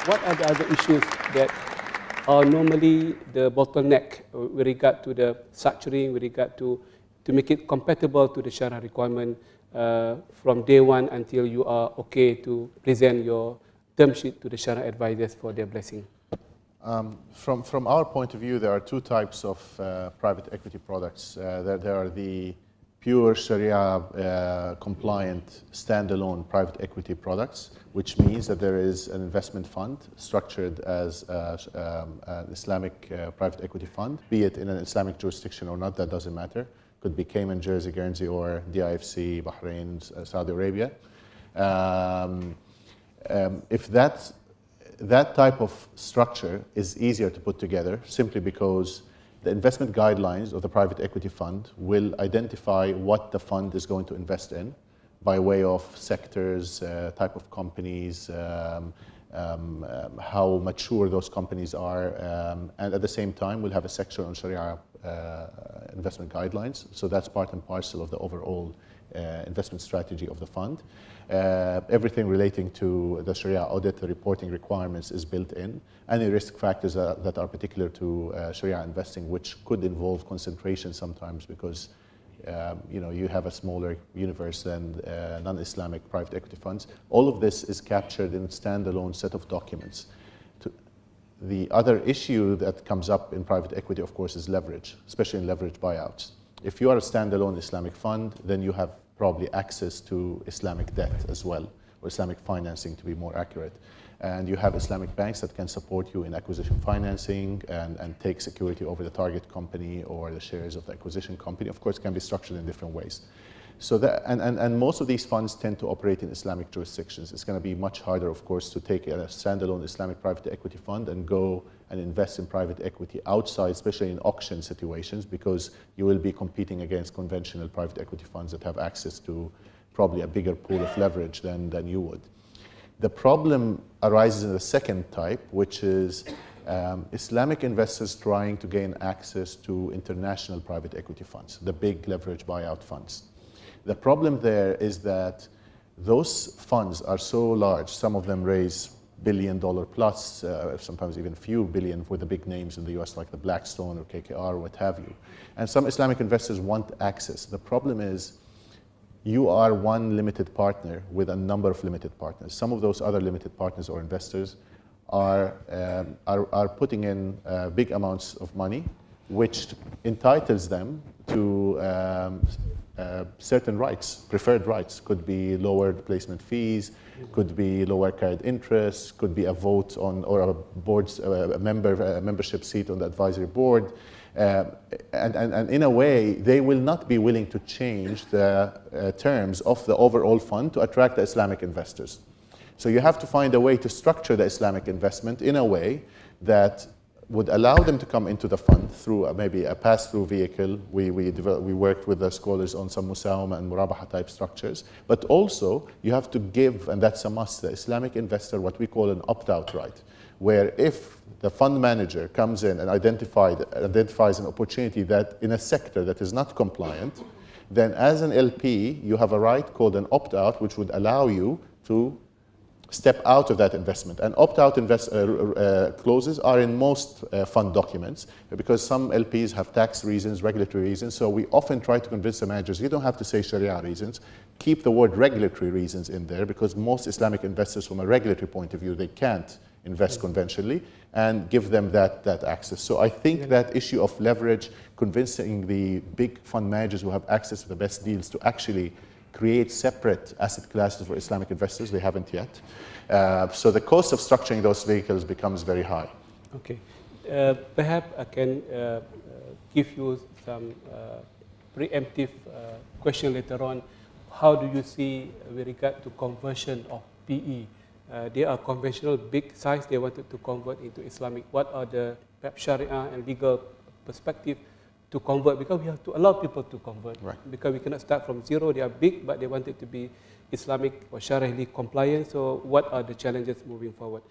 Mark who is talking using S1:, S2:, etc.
S1: what are the other issues that are normally the bottleneck with regard to the structuring, with regard to make it compatible to the Sharia requirement from day one until you are okay to present your term sheet to the Sharia advisors for their blessing?
S2: From our point of view, there are two types of private equity products. There are the pure Sharia compliant standalone private equity products, which means that there is an investment fund structured as an Islamic private equity fund, be it in an Islamic jurisdiction or not, that doesn't matter. Could be Cayman, Jersey, Guernsey, or DIFC, Bahrain, Saudi Arabia. If that type of structure is easier to put together simply because the investment guidelines of the private equity fund will identify what the fund is going to invest in by way of sectors, type of companies, how mature those companies are, and at the same time we'll have a section on Sharia investment guidelines. So that's part and parcel of the overall investment strategy of the fund. Everything relating to the Sharia audit, the reporting requirements is built in. Any risk factors that are particular to Sharia investing, which could involve concentration sometimes because you have a smaller universe than non-Islamic private equity funds. All of this is captured in a standalone set of documents. The other issue that comes up in private equity, of course, is leverage, especially in leverage buyouts. If you are a standalone Islamic fund, then you have probably access to Islamic debt as well, or Islamic financing to be more accurate. And you have Islamic banks that can support you in acquisition financing and take security over the target company or the shares of the acquisition company. Of course, it can be structured in different ways. So that, and most of these funds tend to operate in Islamic jurisdictions. It's going to be much harder, of course, to take a standalone Islamic private equity fund and go and invest in private equity outside, especially in auction situations, because you will be competing against conventional private equity funds that have access to probably a bigger pool of leverage than you would. The problem arises in the second type, which is Islamic investors trying to gain access to international private equity funds, the big leverage buyout funds. The problem there is that those funds are so large, some of them raise billion-dollar plus, sometimes even a few billion for the big names in the US like the Blackstone or KKR or what have you. And some Islamic investors want access. The problem is you are one limited partner with a number of limited partners. Some of those other limited partners or investors are putting in big amounts of money, which entitles them to certain rights, preferred rights. Could be lowered placement fees, could be lower carried interest, could be a vote on or a board's membership seat on the advisory board. And in a way, they will not be willing to change the terms of the overall fund to attract the Islamic investors. So you have to find a way to structure the Islamic investment in a way that would allow them to come into the fund through maybe a pass-through vehicle. We worked with the scholars on some musawama and murabaha type structures, but also you have to give, and that's a must, the Islamic investor what we call an opt-out right, where if the fund manager comes in and identifies an opportunity that in a sector that is not compliant, then as an LP, you have a right called an opt-out, which would allow you to step out of that investment. And opt-out clauses are in most fund documents because some LPs have tax reasons, regulatory reasons. So we often try to convince the managers, you don't have to say Sharia reasons. Keep the word regulatory reasons in there because most Islamic investors from a regulatory point of view, they can't invest conventionally, and give them that access. So I think that issue of leverage, convincing the big fund managers who have access to the best deals to actually create separate asset classes for Islamic investors, they haven't yet. So the cost of structuring those vehicles becomes very high.
S1: Okay. Perhaps I can give you some preemptive question later on. How do you see with regard to conversion of PE? They are conventional big size, they wanted to convert into Islamic. What are the Sharia and legal perspective to convert? Because we have to allow people to convert. Right. Because we cannot start from zero. They are big, but they wanted to be Islamic or Shariah compliant. So what are the challenges moving forward?